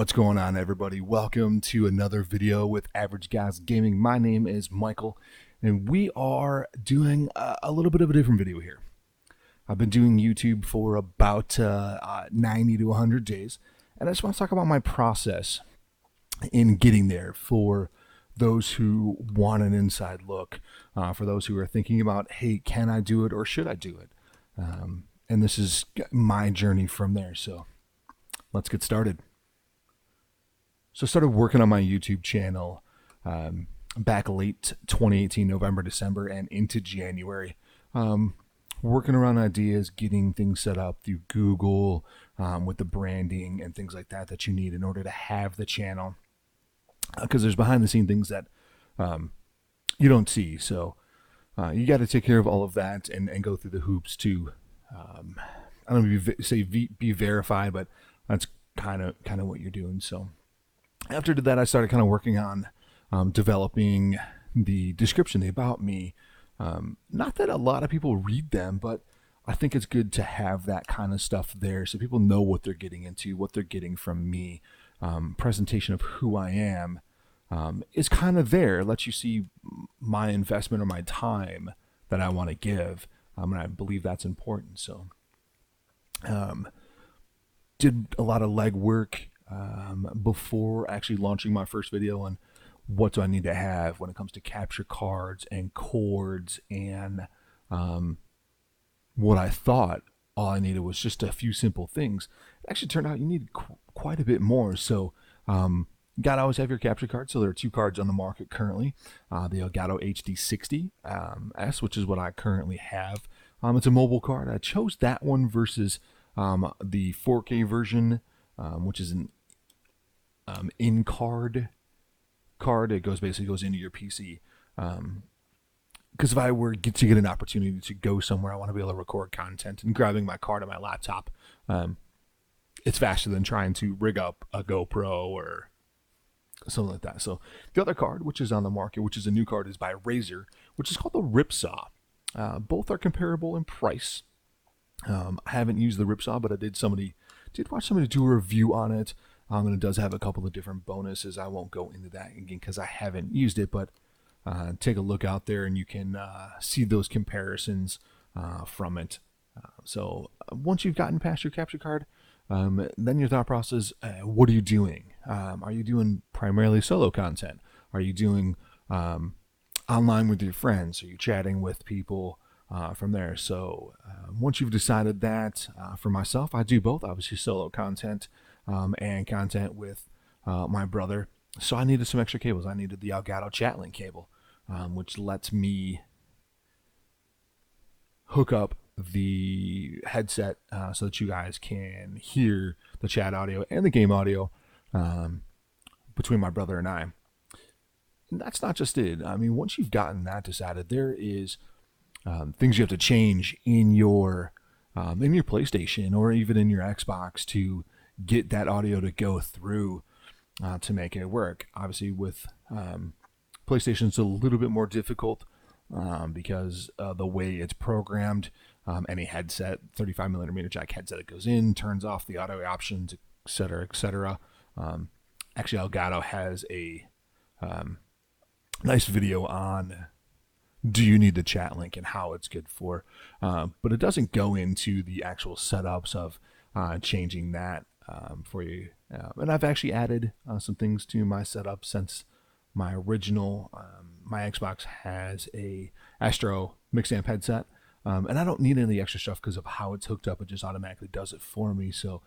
What's going on, everybody? Welcome to another video with Average Guys Gaming. My name is Michael, and we are doing a little bit of a different video here. I've been doing YouTube for about 90 to 100 days, and I just want to talk about my process in getting there for those who want an inside look, for those who are thinking about, hey, can I do it or should I do it? And this is my journey from there, so let's get started. So I started working on my YouTube channel back late 2018, November, December, and into January. Working around ideas, getting things set up through Google with the branding and things like that that you need in order to have the channel. Because there's behind the scene things that you don't see. So you got to take care of all of that and go through the hoops to, I don't know if you be verified, but that's kind of what you're doing. So after that, I started kind of working on developing the description, the about me. Not that a lot of people read them, but I think it's good to have that kind of stuff there so people know what they're getting into, what they're getting from me. Presentation of who I am is kind of there. It lets you see my investment or my time that I want to give, and I believe that's important. So did a lot of legwork before actually launching my first video on what do I need to have when it comes to capture cards and chords, and what I thought all I needed was just a few simple things. It actually turned out you need quite a bit more. So gotta always have your capture card. So there are two cards on the market currently. The Elgato HD60 S, which is what I currently have. It's a mobile card. I chose that one versus the 4K version, which is an in-card card. It basically goes into your PC. Because if I were to get an opportunity to go somewhere, I want to be able to record content, and grabbing my card on my laptop, it's faster than trying to rig up a GoPro or something like that. So the other card, which is on the market, which is a new card, is by Razer, which is called the Ripsaw. Both are comparable in price. I haven't used the Ripsaw, but I did watch somebody do a review on it. And it does have a couple of different bonuses. I won't go into that again because I haven't used it, but take a look out there and you can see those comparisons from it. So once you've gotten past your capture card, then your thought process, what are you doing? Are you doing primarily solo content? Are you doing online with your friends? Are you chatting with people from there? So once you've decided that, for myself, I do both, obviously solo content and content with my brother. So I needed some extra cables. I needed the Elgato ChatLink cable, which lets me hook up the headset so that you guys can hear the chat audio and the game audio between my brother and I. And that's not just it. I mean, once you've gotten that decided, there is things you have to change in your PlayStation or even in your Xbox to get that audio to go through to make it work. Obviously, with PlayStation, it's a little bit more difficult because the way it's programmed. Any headset, 35mm jack headset that goes in, turns off the audio options, etc., etc. Actually, Elgato has a nice video on do you need the chat link and how it's good for, but it doesn't go into the actual setups of changing that for you. And I've actually added some things to my setup since my original. My Xbox has a Astro mixed amp headset, and I don't need any extra stuff because of how it's hooked up. It just automatically does it for me. So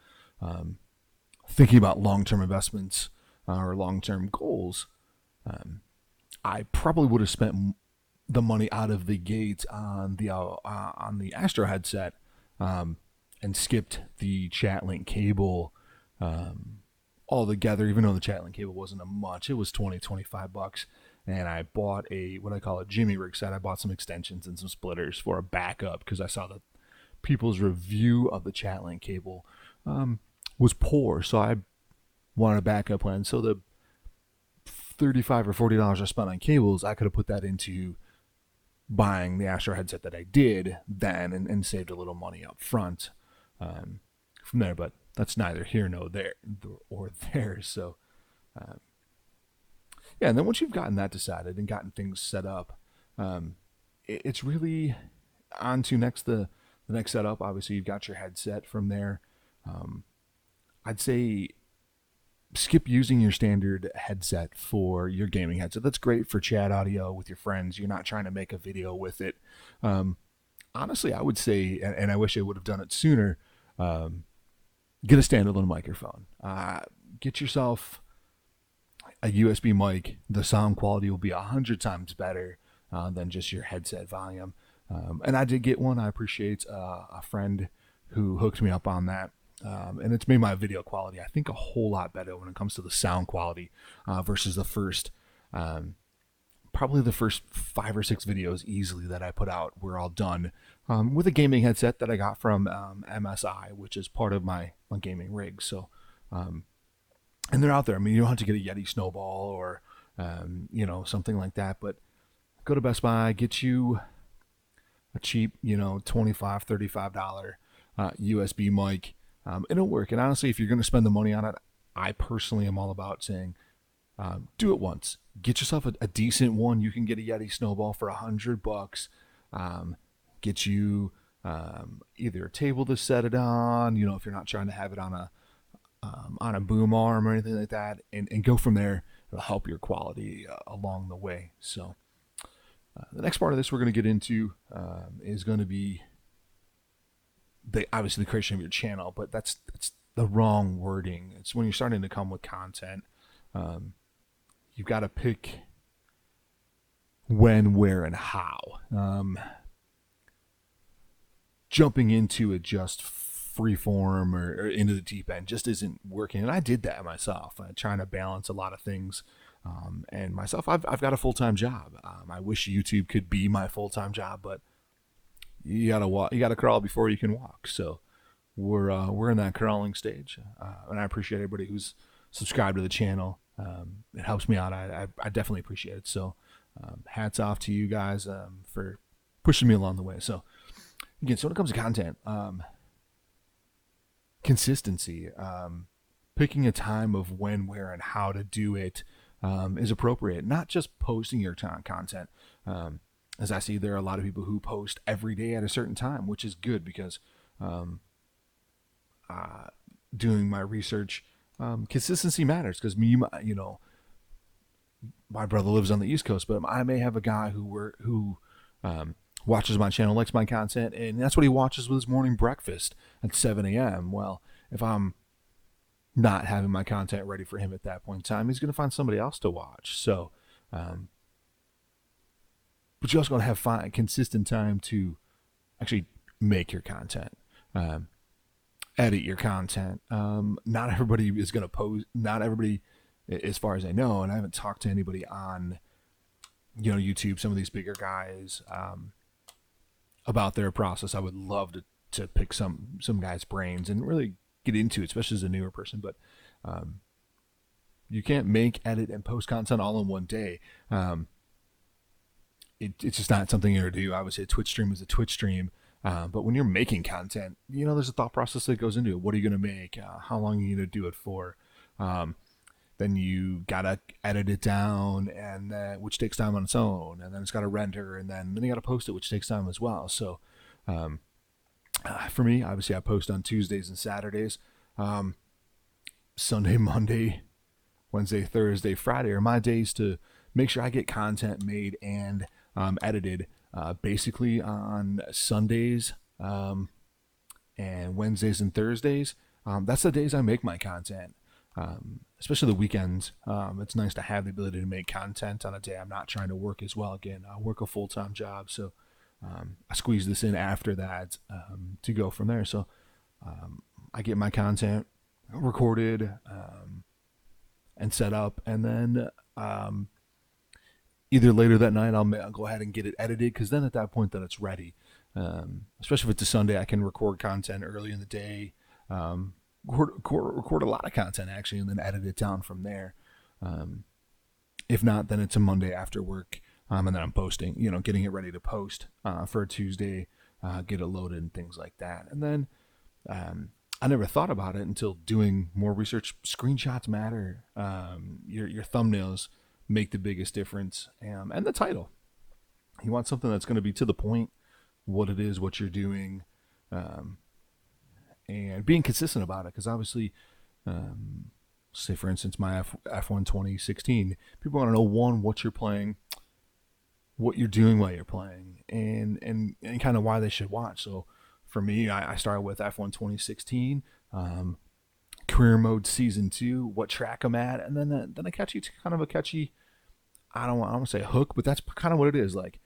thinking about long-term investments or long-term goals, I probably would have spent the money out of the gate on the Astro headset and skipped the ChatLink cable altogether, even though the ChatLink cable wasn't a much. It was $20-25, and I bought what I call a Jimmy rig set. I bought some extensions and some splitters for a backup because I saw that people's review of the ChatLink cable was poor, so I wanted a backup plan. So the $35 or $40 I spent on cables, I could have put that into buying the Astro headset that I did then and saved a little money up front from there. But that's neither here nor there. So yeah, and then once you've gotten that decided and gotten things set up, it's really on to the next setup. Obviously, you've got your headset from there. I'd say skip using your standard headset for your gaming headset. That's great for chat audio with your friends. You're not trying to make a video with it. Honestly, I would say, and I wish I would have done it sooner, get a standalone microphone. Get yourself a USB mic. The sound quality will be 100 times better than just your headset volume. And I did get one. I appreciate a friend who hooked me up on that. And it's made my video quality, I think, a whole lot better when it comes to the sound quality versus the first, probably the first 5 or 6 videos easily that I put out were all done with a gaming headset that I got from MSI, which is part of my gaming rig. So, and they're out there. I mean, you don't have to get a Yeti Snowball or, something like that, but go to Best Buy, get you a cheap, $25, $35 USB mic. It'll work. And honestly, if you're going to spend the money on it, I personally am all about saying, do it once. Get yourself a decent one. You can get a Yeti Snowball for $100. Get you either a table to set it on, if you're not trying to have it on a boom arm or anything like that, and go from there. It'll help your quality along the way. So the next part of this we're going to get into is going to be obviously the creation of your channel, but that's the wrong wording. It's when you're starting to come with content. You've got to pick when, where, and how. Jumping into it just freeform or into the deep end just isn't working. And I did that myself, trying to balance a lot of things. And myself, I've got a full-time job. I wish YouTube could be my full-time job, but you gotta walk, you gotta crawl before you can walk. So we're in that crawling stage, and I appreciate everybody who's subscribed to the channel. It helps me out. I definitely appreciate it. So hats off to you guys for pushing me along the way. So again, so when it comes to content, consistency, picking a time of when, where, and how to do it is appropriate. Not just posting your content. As I see, there are a lot of people who post every day at a certain time, which is good because doing my research, consistency matters because my brother lives on the East Coast, but I may have a guy who watches my channel, likes my content, and that's what he watches with his morning breakfast at 7 a.m. Well, if I'm not having my content ready for him at that point in time, he's going to find somebody else to watch. So, but you also got to have consistent time to actually make your content, edit your content. Not everybody is going to post. Not everybody, as far as I know, and I haven't talked to anybody on, YouTube, some of these bigger guys, about their process. I would love to pick some guys' brains and really get into it, especially as a newer person. But you can't make, edit, and post content all in one day. It's just not something you're going to do. I would say a Twitch stream is a Twitch stream. But when you're making content, there's a thought process that goes into it. What are you going to make? How long are you going to do it for? Then you got to edit it down, and which takes time on its own. And then it's got to render, and then you got to post it, which takes time as well. So for me, obviously, I post on Tuesdays and Saturdays. Sunday, Monday, Wednesday, Thursday, Friday are my days to make sure I get content made and edited. Basically on Sundays and Wednesdays and Thursdays. That's the days I make my content, especially the weekends. It's nice to have the ability to make content on a day I'm not trying to work as well. Again, I work a full-time job, so I squeeze this in after that to go from there. So I get my content recorded and set up, and then either later that night I'll go ahead and get it edited, because then at that point then it's ready. Especially if it's a Sunday, I can record content early in the day, record a lot of content actually, and then edit it down from there. If not, then it's a Monday after work, and then I'm posting, getting it ready to post for a Tuesday, get it loaded and things like that. And then I never thought about it until doing more research. Screenshots matter. Your thumbnails make the biggest difference, and the title. You want something that's going to be to the point, what it is, what you're doing, um, and being consistent about it. Because obviously, say for instance, my F1 2016, people want to know, one, what you're playing, what you're doing while you're playing, and kind of why they should watch. So for me, I started with F1 2016, career mode season 2, what track I'm at, and then a catchy, kind of a catchy, I don't want to say hook, but that's kind of what it is. Like,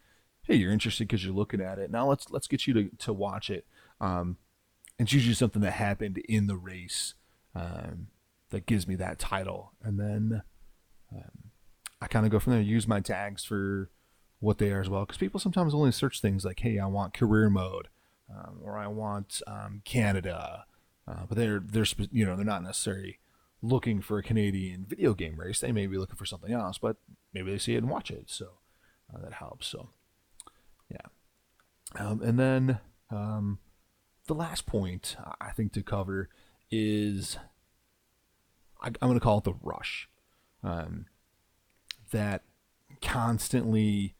hey, you're interested because you're looking at it. Now let's get you to watch it. It's usually something that happened in the race, that gives me that title, and then I kind of go from there. Use my tags for what they are as well, because people sometimes only search things like, hey, I want career mode, or I want Canada, but they're not necessarily looking for a Canadian video game race. They may be looking for something else, but maybe they see it and watch it, so that helps. So yeah, and then the last point I think to cover is I'm going to call it the rush. That constantly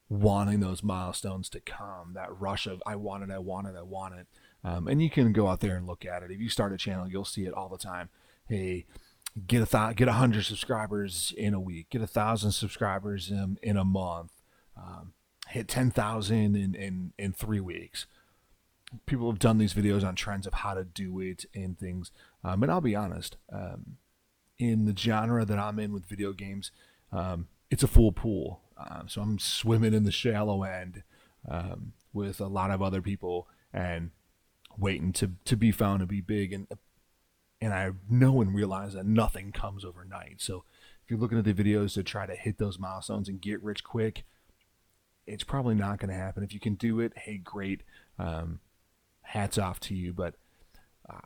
wanting those milestones to come, that rush of I want it, I want it, I want it. And you can go out there and look at it. If you start a channel, you'll see it all the time. Hey, get 100 subscribers in a week, get 1,000 subscribers in a month, hit 10,000 in 3 weeks. People have done these videos on trends of how to do it and things. And I'll be honest, in the genre that I'm in with video games, it's a full pool. So I'm swimming in the shallow end with a lot of other people and waiting to be found to be big. And I know and realize that nothing comes overnight. So if you're looking at the videos to try to hit those milestones and get rich quick, it's probably not going to happen. If you can do it, hey, great. Hats off to you. But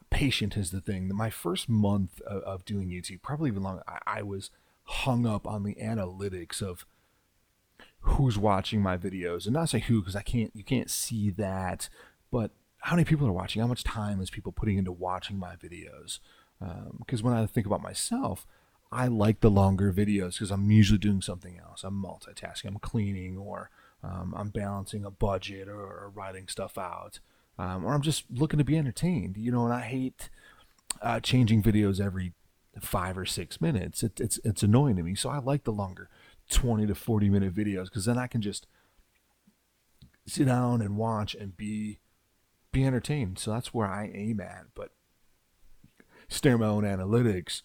patient is the thing. My first month of doing YouTube, probably even longer, I was hung up on the analytics of who's watching my videos, and not say who, because you can't see that, but how many people are watching, how much time is people putting into watching my videos. Because when I think about myself, I like the longer videos because I'm usually doing something else. I'm multitasking, I'm cleaning, or I'm balancing a budget, or writing stuff out, or I'm just looking to be entertained, and I hate changing videos every 5 or 6 minutes. It's annoying to me. So I like the longer 20 to 40-minute videos, because then I can just sit down and watch and be entertained. So that's where I aim at. But staring at my own analytics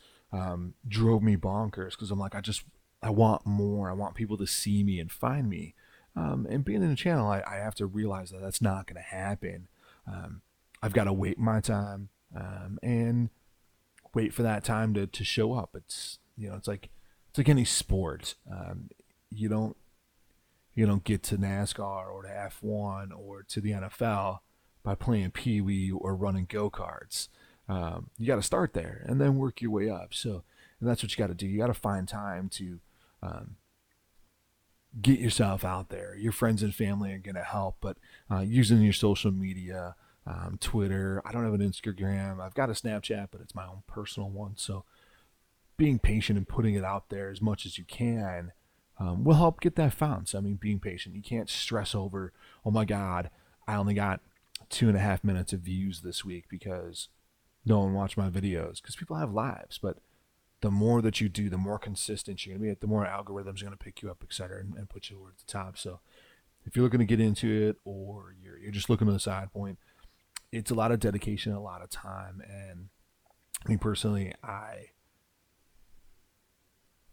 drove me bonkers, because I'm like, I want more. I want people to see me and find me. And being in a channel, I have to realize that that's not going to happen. I've got to wait my time and wait for that time to show up. It's like any sport. You don't get to NASCAR or to F1 or to the NFL by playing Pee Wee or running go-karts. You got to start there and then work your way up. So, and that's what you got to do. You got to find time to get yourself out there. Your friends and family are going to help, but using your social media, Twitter. I don't have an Instagram. I've got a Snapchat, but it's my own personal one. So being patient and putting it out there as much as you can will help get that found. So, I mean, being patient. You can't stress over, oh my God, I only got 2.5 minutes of views this week because no one watched my videos. Because people have lives, but the more that you do, the more consistent you're going to be, the more algorithms are going to pick you up, et cetera, and put you over at the top. So if you're looking to get into it, or you're just looking at the side point, it's a lot of dedication, a lot of time. And I mean, personally, I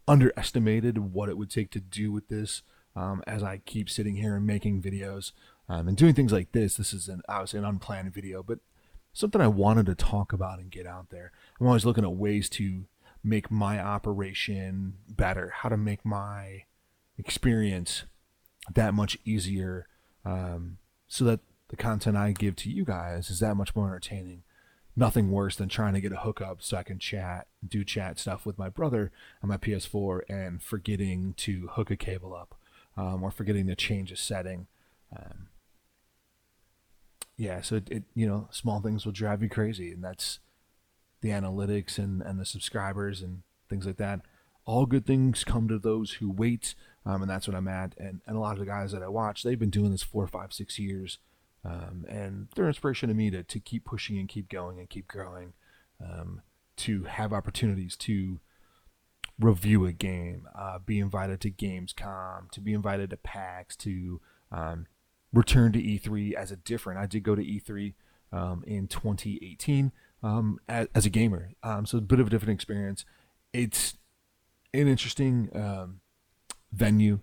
underestimated what it would take to do with this. As I keep sitting here and making videos and doing things like this. This is obviously an unplanned video, but something I wanted to talk about and get out there. I'm always looking at ways to make my operation better, how to make my experience that much easier, so that the content I give to you guys is that much more entertaining. Nothing worse than trying to get a hookup so I can do chat stuff with my brother on my PS4 and forgetting to hook a cable up, or forgetting to change a setting. yeah, so small things will drive you crazy, and that's the analytics and the subscribers and things like that. All good things come to those who wait, and that's what I'm at. And a lot of the guys that I watch, they've been doing this 4, 5, 6 years, and they're inspiration to me to keep pushing and keep going and keep growing, um, to have opportunities to review a game, be invited to Gamescom, to be invited to PAX, to return to E3 as a different. I did go to E3 in 2018 as a gamer, so a bit of a different experience. It's an interesting venue.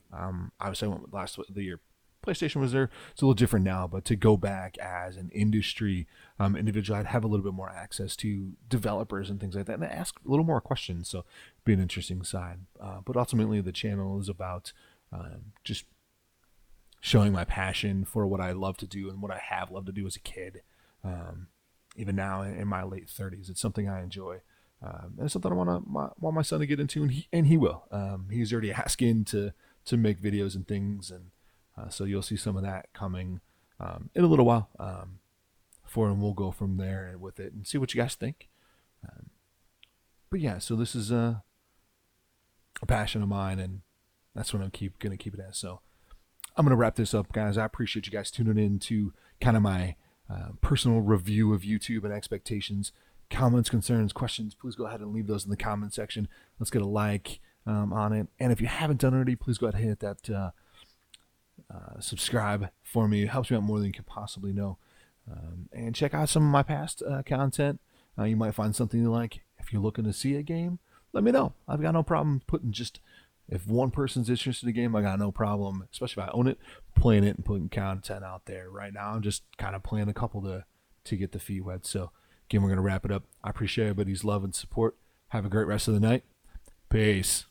Obviously, I went last the year PlayStation was there. It's a little different now, but to go back as an industry individual, I'd have a little bit more access to developers and things like that, and ask a little more questions. So, be an interesting side. But ultimately, the channel is about just showing my passion for what I love to do and what I have loved to do as a kid. Even now in my late 30s, it's something I enjoy. And it's something I want my son to get into, and he will. He's already asking to make videos and things, and so you'll see some of that coming in a little while for him. We'll go from there with it and see what you guys think. But yeah, so this is a passion of mine, and that's what I'm gonna keep it as. So I'm gonna wrap this up, guys. I appreciate you guys tuning in to kind of my personal review of YouTube and expectations. Comments, concerns, questions, please go ahead and leave those in the comment section. Let's get a like on it. And if you haven't done already, please go ahead and hit that subscribe for me. It helps me out more than you can possibly know. And check out some of my past content. You might find something you like. If you're looking to see a game, let me know. I've got no problem putting if one person's interested in a game, I got no problem, especially if I own it, playing it and putting content out there. Right now, I'm just kind of playing a couple to get the feet wet. So again, we're going to wrap it up. I appreciate everybody's love and support. Have a great rest of the night. Peace.